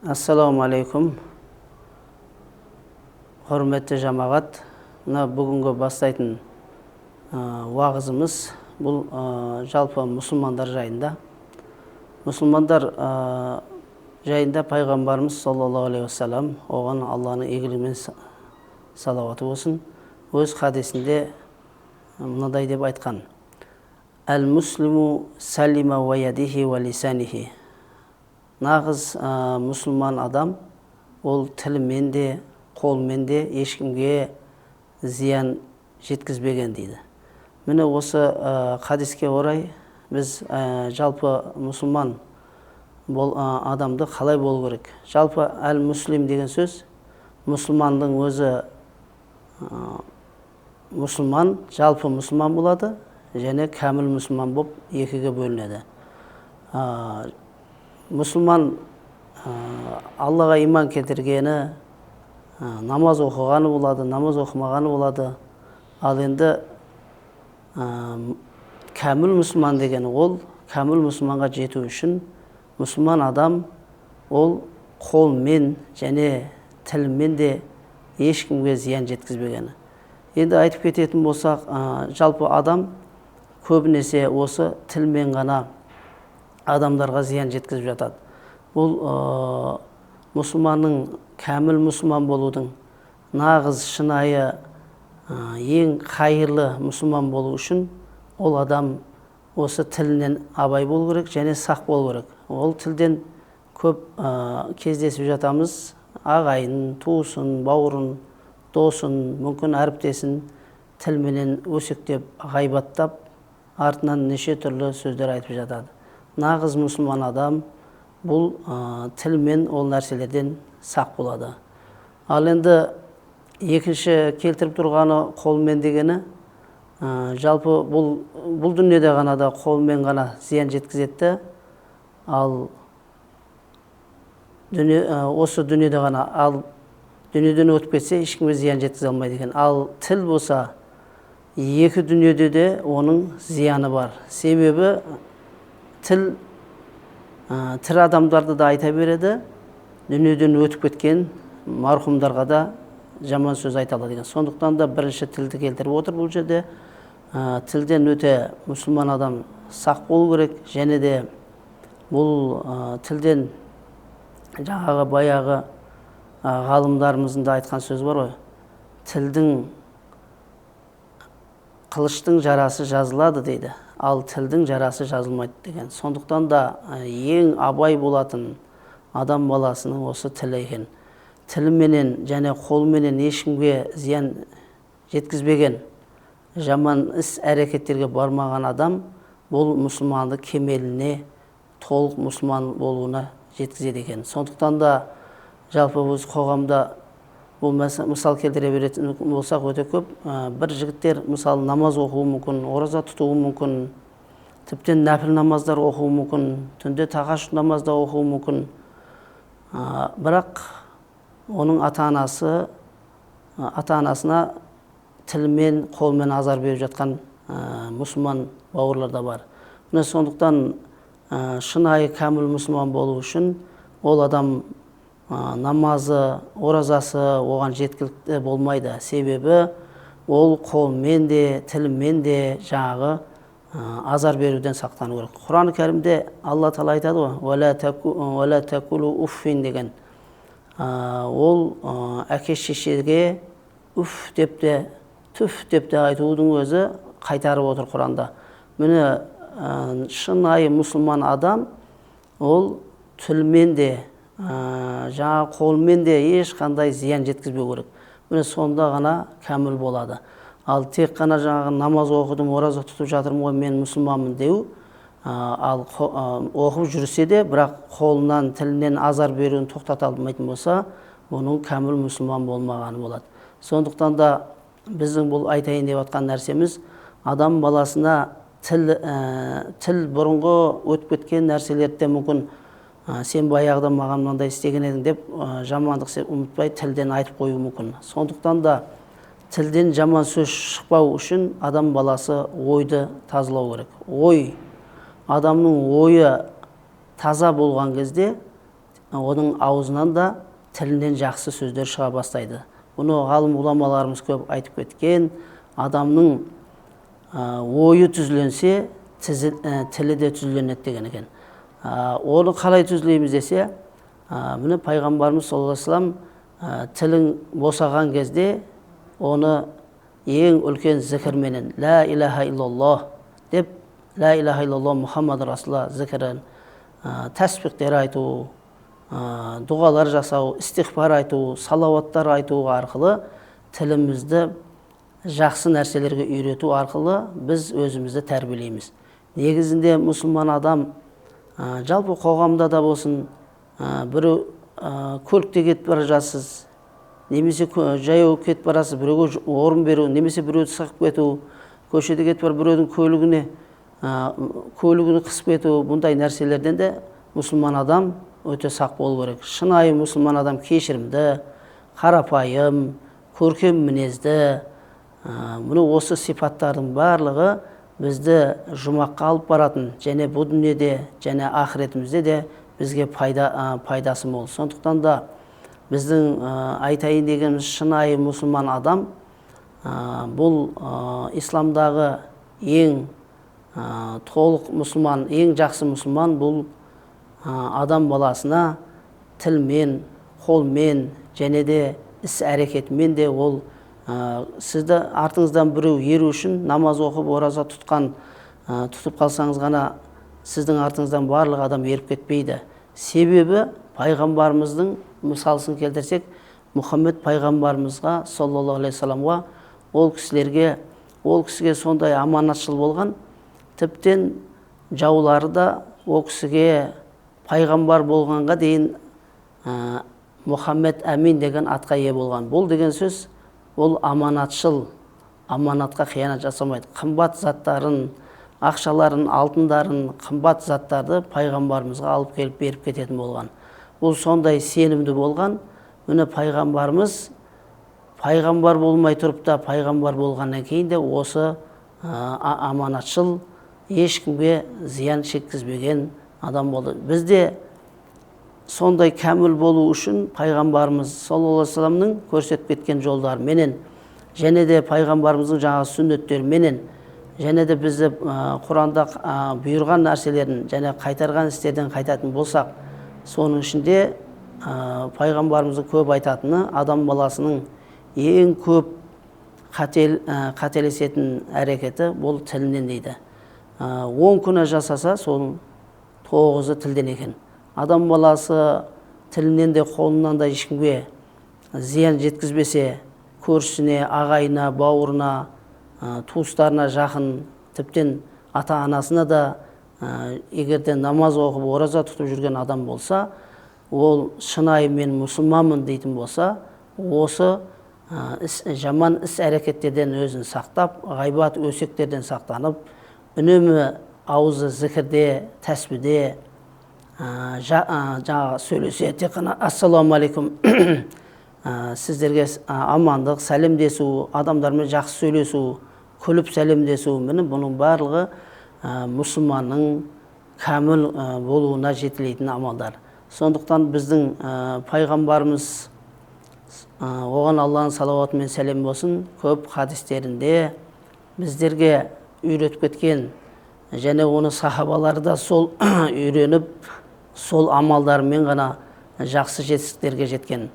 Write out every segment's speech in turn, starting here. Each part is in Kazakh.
Ассаламу алейкум. Hürmetli жамағат. Мына бүгінгі бастайтын уағызымыз бұл жалпы мұсылмандар жайында. Мұсылмандар жайында пайғамбарымыз саллаллаху алейхи вассалам, оған Алланың игілігімен салауаты болсын, өз хадисінде мынадай деп айтқан: Әл-муслиму салима ва ядихи ва лисанихи. Нағыз мұсылман адам ол тілімен де, қолмен де ешкімге зиян жеткізбеген дейді. Міне осы хадиске орай біз жалпы мұсылман адамды қалай болу керек? Жалпы әл-муслим деген сөз, мұсылмандың өзі мұсылман, жалпы мұсылман болады, және кәміл мұсылман болып екіге бөлінеді. Мұсылман Аллаға иман келтіргені, намаз оқығаны болады, намаз оқымағаны болады. Ал енді кәміл мұсылман деген ол, кәміл мұсылманға жету үшін мұсылман адам ол қолмен және тілмен де ешкімге зиян жеткізбегені. Енді айтып кететін болсақ, жалпы адам көбінесе осы тілмен ғана адамдарға зиян жеткізіп жатады. Бұл мұсылманның, кәміл мұсылман болудың, нағыз шынайы ең қайырлы мұсылман болу үшін ол адам осы тілінен абай болу керек және сақ болу керек. Ол тілден көп кездесіп жатамыз: ағайын, туысын, бауырын, досын, мүмкін әріптесін тілменен өсектеп, ғайбаттап, артынан неше түрлі сөздер айтып жатады. Нағыз мұсылман адам бұл тілмен ол нәрселерден сақ болады. Ал енді екінші келтіріп тұрғаны қолмен дегені, жалпы бұл дүниеде ғана да қолмен ғана зиян жеткізеді, ал осы дүниеде ғана, ал дүниеден өтіп кетсе ешкімге зиян жеткізе алмайды екен. Ал тіл болса екі дүниеде де оның зияны бар. Себебі тіл тірі адамдарды да айта береді, дүниеден өтіп кеткен марқұмдарға да жаман сөз айта алады деген. Сондықтан да бірінші тілді келтіріп отыр бұл жерде. Тілден өте мұсылман адам сақ болу керек, және де бұл тілден жаңағы баяғы ғалымдарымыздың да айтқан сөзі бар ғой: тілдің, қылыштың жарасы жазылады дейді, ал тілдің жарасы жазылмайды деген. Сондықтан да ең абай болатын адам баласының осы тілі екен. Тіліменен және қолменен ешкімге зиян жеткізбеген, жаман іс әрекеттерге бармаған адам бұл мұсылманды кемеліне, толық мұсылман болуына жеткізеді екен. Сондықтан да жалпы өз қоғамда бұл мысал келтіре беретін болсақ өте көп. Бір жігіттер мысалы намаз оқуы мүмкін, ораза тұтуы мүмкін, тіптен нәпіл намаздар оқуы мүмкін, түнде тағажуд намазда оқуы мүмкін. Бірақ оның ата-анасына тілмен, қолмен азар беріп жатқан мұсылман бауырлар да бар. Міне сондықтан шынайы кәміл мұсылман болу үшін ол адам намазы, оразасы оған жеткілікті болмайды. Себебі ол қолмен де, тілмен де жаңағы азар беруден сақтану керек. Құран кәрімде Алла Тағала айтады ғой: «Уәлә тәкулу уффин» деген. Ол әке шешеге уф деп те, түф деп те айтудың өзі қайтарып отыр Құранда. Міне шынайы мұсылман адам ол тілмен де, жаңа қолмен де ешқандай зиян жеткізбеу керек. Міне сонда ғана кәміл болады. Ал тек қана жаңағы намаз оқыдым, ораза тұтып жатырмын ғой, мен мұсылманмын деу, ал оқып жүрсе де, бірақ қолынан, тілінен азар беруін тоқтата алмайтын болса, оның кәміл мұсылман болмағаны болады. Сондықтан да біздің бұл айтайын деп жатқан нәрсеміз, адам баласына тіл бұрынғы өтіп кеткен нәрселерді мүмкін сен баяғыда маған мынандай істеген едің деп жамандық ұмытпай тілден айтып қою мүмкін. Сондықтан да тілден жаман сөз шықпау үшін адам баласы ойды тазалау керек. Адамның ойы таза болған кезде оның аузынан да тілінен жақсы сөздер шыға бастайды. Бұны ғалым ғұламаларымыз көп айтып кеткен. Адамның ойы түзленсе, тілі де түзленеді деген екен. Оны қалай түзлейміз десе, міне пайғамбарымыз саллаллаху алейхи вассалам тілің босаған кезде оны ең үлкен зікірменен ла илаха иллаллах деп, ла илаха иллаллах Мұхаммад Расулаллах зікірін, тәсбихтер айту, дұғалар жасау, истихфар айту, салауаттар айту арқылы тілімізді жақсы нәрселерге үйрету арқылы біз өзімізді тәрбиелейміз. Негізінде мұсылман адам жалпы қоғамда да болсын, біреу көлікте кетіп бара жатсыз, немесе жаяу кетіп барасыз, біреуге орын беру, немесе біреуді сығып кету, көшеде кетіп бар біреудің көлігіне қысып кету, бұндай нәрселерден де мұсылман адам өте сақ болу керек. Шынайы мұсылман адам кешірімді, қарапайым, көркем мінезді. Мұны осы сипаттардың барлығы бізді жұмаққа алып баратын, және бұл дүниеде, және ақыретімізде де бізге пайдасы мол. Сондықтан да біздің айтайын дегеніміз шынайы мұсылман адам бұл исламдағы ең толық мұсылман, ең жақсы мұсылман бұл адам баласына тілмен, қолмен, және де іс-әрекетмен де ол сізді артыңыздан біреу еру үшін намаз оқып, ораза тұтып қалсаңыз ғана сіздің артыңыздан барлық адам еріп кетпейді. Себебі пайғамбарымыздың мысалсын келтірсек, Мұхаммед пайғамбарымызға саллаллаху алейхи вассаламға ол кісіге сондай аманатшыл болған, тіптен жаулары да ол кісіге пайғамбар болғанға дейін Мұхаммед Әмин деген атқа ие болған. Бұл деген сөз, ол аманатшыл, аманатқа қиянат жасамайды. Қымбат заттарын, ақшаларын, алтындарын, қымбат заттарды пайғамбарымызға алып келіп беріп кететін болған. Бұл сондай сенімді болған. Міне пайғамбарымыз пайғамбар болмай тұрып та пайғамбар болғаннан кейін де осы аманатшыл, ешкімге зиян шеккізбеген адам болды. Бізде сондай кәміл болу үшін пайғамбарымыз саллаллаху алейхи вассаламның көрсетіп кеткен жолдары менен, және де пайғамбарымыздың жаңағы сүннеттері менен, және де бізді Құранда бұйырған нәрселерін және қайтарған істерден қайтатын болсақ, соның ішінде пайғамбарымыздың көп айтатыны адам баласының ең көп қателесетін әрекеті бұл тілінен дейді. 10 күнә жасаса, соның 9-ы тілден екен. Адам баласы тілінен де қолынан да ешкімге зиян жеткізбесе, көршісіне, ағайына, бауырына, туыстарына жақын, тіптен ата-анасына да егерде намаз оқып, ораза тұтып жүрген адам болса, ол шынайы мен мұсылманмын дейтін болса, осы жаман іс-әрекеттерден өзін сақтап, ғайбат өсектерден сақтанып, үнемі аузы зікірде, тәсбихте, жаңағы сөйлесе, тек қана ассаламу алейкум, сіздерге амандық, сәлемдесу, адамдармен жақсы сөйлесу, күліп сәлемдесу, міне бұның барлығы мұсылманның кәміл болуына жетелейтін амалдар. Сондықтан біздің пайғамбарымыз, оған Алланың салауаты мен сәлем болсын, көп хадистерінде біздерге үйретіп кеткен, және оны сахабалары да сол үйреніп, сол амалдарымен ғана жақсы жетістіктерге жеткен.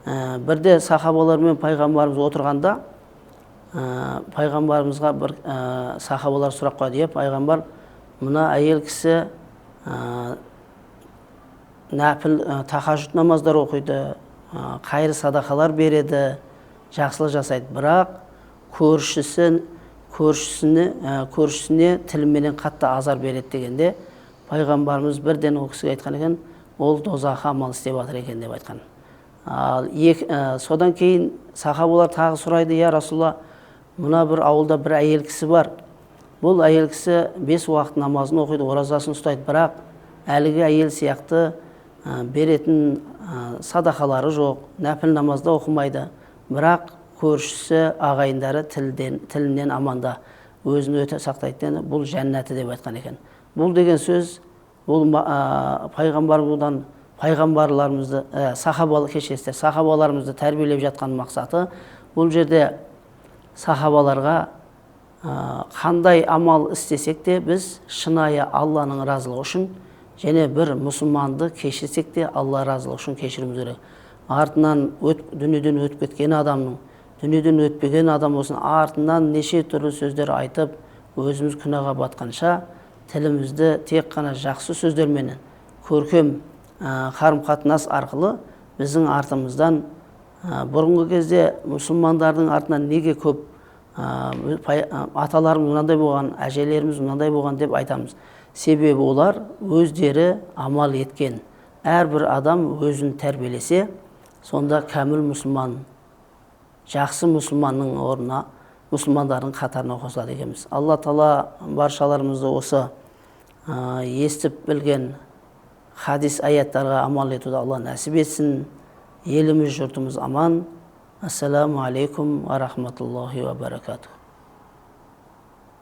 Бірде сахабалар мен пайғамбарымыз отырғанда, пайғамбарымызға бір сахабалар сұрақ қойды: пайғамбар, мына әйел кісі нәпіл тахажжуд намаздар оқиды, қайыр садақалар береді, жақсылық жасайды, бірақ көршісіне тіліменен қатты азар береді дегенде, пайғамбарымыз бірден ол кісіге айтқан екен, ол дозаққа амал істеп жатыр екен деп айтқан. Содан кейін сахабалар тағы сұрайды: я Расулалла, мына бір ауылда бір әйел кісі бар, бұл әйел кісі 5 уақыт намазын оқиды, оразасын ұстайды, бірақ әлгі әйел сияқты беретін садақалары жоқ, нәпіл намазда оқымайды, бірақ көршісі, ағайындары тілінен аманда, өзін өте сақтайды, бұл жәннаты деп айтқан екен. Бұл деген сөз, бұл пайғамбарымыздан пайғамбарларымызды сахабаларымызды тәрбиелеп жатқан мақсаты бұл жерде сахабаларға қандай амал істесек те біз шынайы Алланың разылығы үшін және бір мұсылманды кешірсек те Алла разылығы үшін кешіруіміз керек. Артынан дүниеден өтіп кеткен адамның, дүниеден өтпеген адам болсын, артынан неше түрлі сөздер айтып, өзіміз күнәға батқанша тілімізді тек қана жақсы сөздерменен, көркем қарым-қатынас арқылы біздің артымыздан бұрынғы кезде мұсылмандардың артынан неге көп аталарымыз мынандай болған, әжелеріміз мынандай болған деп айтамыз. Себебі олар өздері амал еткен. Әрбір адам өзін тәрбиелесе, сонда кәміл мұсылман, жақсы мұсылманның орнына мұсылмандардың қатарына қосылады екенбіз. Алла Тағала баршаларымызды осы естіп білген хадис аяттарға амал етуді Алла нәсіп етсін. Еліміз, жұртымыз аман. Ассаламу алейкум ва рахматуллахи ва баракатух.